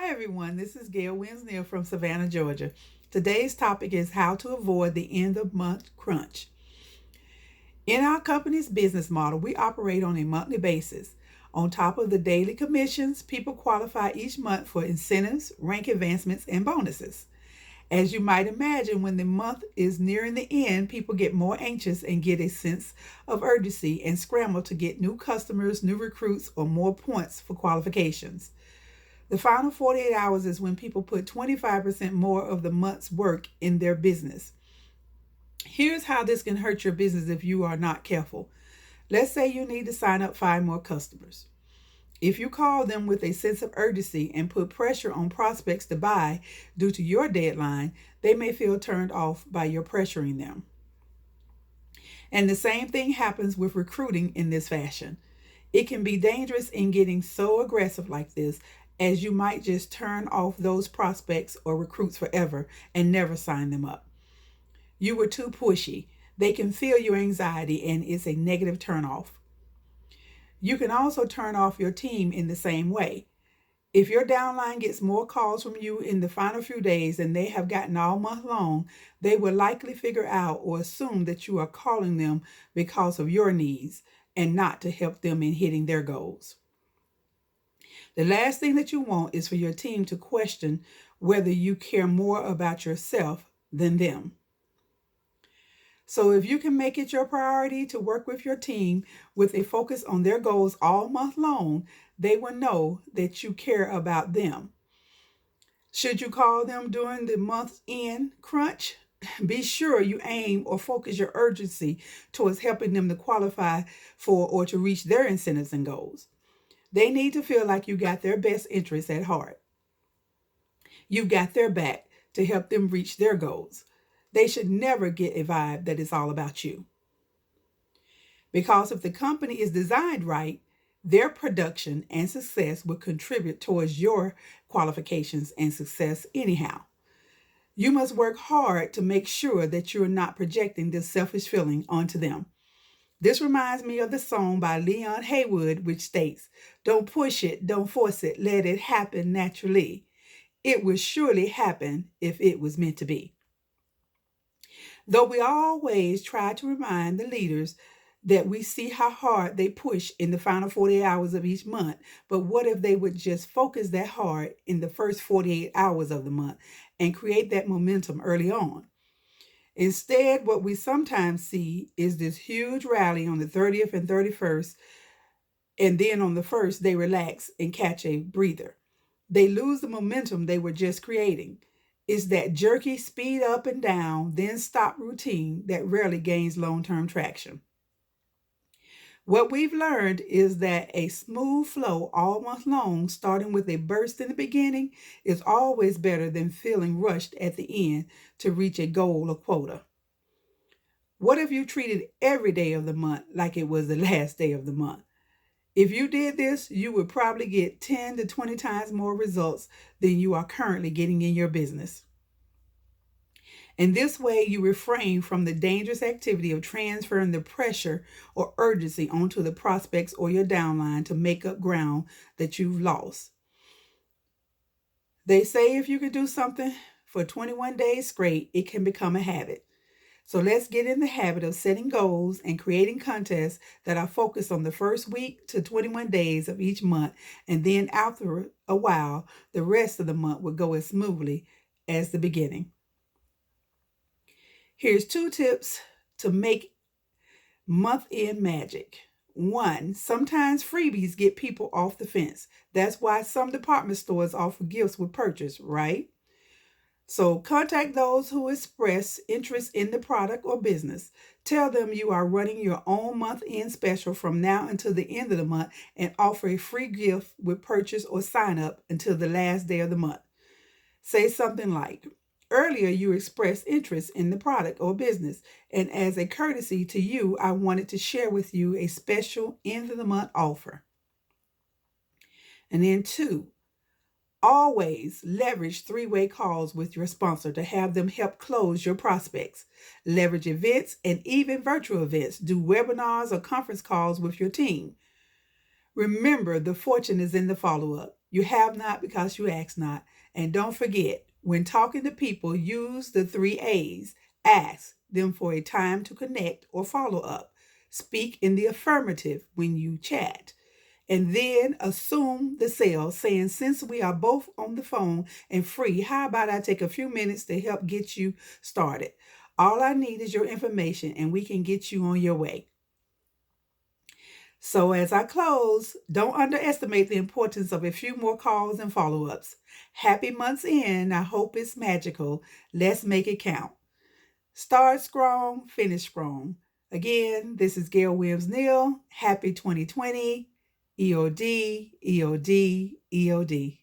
Hi everyone, this is Gail Williams-Neal from Savannah, Georgia. Today's topic is how to avoid the end of month crunch. In our company's business model, we operate on a monthly basis. On top of the daily commissions, people qualify each month for incentives, rank advancements, and bonuses. As you might imagine, when the month is nearing the end, people get more anxious and get a sense of urgency and scramble to get new customers, new recruits, or more points for qualifications. The final 48 hours is when people put 25% more of the month's work in their business. Here's how this can hurt your business if you are not careful. Let's say you need to sign up 5 more customers. If you call them with a sense of urgency and put pressure on prospects to buy due to your deadline, they may feel turned off by your pressuring them. And the same thing happens with recruiting in this fashion. It can be dangerous in getting so aggressive like this, as you might just turn off those prospects or recruits forever and never sign them up. You were too pushy. They can feel your anxiety and it's a negative turnoff. You can also turn off your team in the same way. If your downline gets more calls from you in the final few days than they have gotten all month long, they will likely figure out or assume that you are calling them because of your needs and not to help them in hitting their goals. The last thing that you want is for your team to question whether you care more about yourself than them. So if you can make it your priority to work with your team with a focus on their goals all month long, they will know that you care about them. Should you call them during the month's end crunch, be sure you aim or focus your urgency towards helping them to qualify for or to reach their incentives and goals. They need to feel like you got their best interests at heart. You've got their back to help them reach their goals. They should never get a vibe that it's all about you. Because if the company is designed right, their production and success will contribute towards your qualifications and success anyhow. You must work hard to make sure that you're not projecting this selfish feeling onto them. This reminds me of the song by Leon Haywood, which states, "Don't push it, don't force it, let it happen naturally. It will surely happen if it was meant to be." Though we always try to remind the leaders that we see how hard they push in the final 48 hours of each month, but what if they would just focus that hard in the first 48 hours of the month and create that momentum early on? Instead, what we sometimes see is this huge rally on the 30th and 31st, and then on the 1st, they relax and catch a breather. They lose the momentum they were just creating. It's that jerky speed up and down, then stop routine that rarely gains long-term traction. What we've learned is that a smooth flow all month long, starting with a burst in the beginning, is always better than feeling rushed at the end to reach a goal or quota. What if you treated every day of the month like it was the last day of the month? If you did this, you would probably get 10 to 20 times more results than you are currently getting in your business. In this way, you refrain from the dangerous activity of transferring the pressure or urgency onto the prospects or your downline to make up ground that you've lost. They say if you can do something for 21 days straight, it can become a habit. So let's get in the habit of setting goals and creating contests that are focused on the first week to 21 days of each month, and then after a while, the rest of the month will go as smoothly as the beginning. Here's 2 tips to make month-end magic. 1, sometimes freebies get people off the fence. That's why some department stores offer gifts with purchase, right? So contact those who express interest in the product or business. Tell them you are running your own month-end special from now until the end of the month and offer a free gift with purchase or sign up until the last day of the month. Say something like, "Earlier you expressed interest in the product or business, and as a courtesy to you, I wanted to share with you a special end of the month offer." And then 2, always leverage 3-way calls with your sponsor to have them help close your prospects. Leverage events and even virtual events. Do webinars or conference calls with your team. Remember, the fortune is in the follow-up. You have not because you ask not. And don't forget, when talking to people, use the 3 A's. Ask them for a time to connect or follow up. Speak in the affirmative when you chat. And then assume the sale, saying, since we are both on the phone and free, how about I take a few minutes to help get you started? All I need is your information and we can get you on your way. So as I close, don't underestimate the importance of a few more calls and follow-ups. Happy month's end. I hope it's magical. Let's make it count. Start strong, finish strong. Again, this is Gail Williams-Neal. Happy 2020. EOD, EOD, EOD.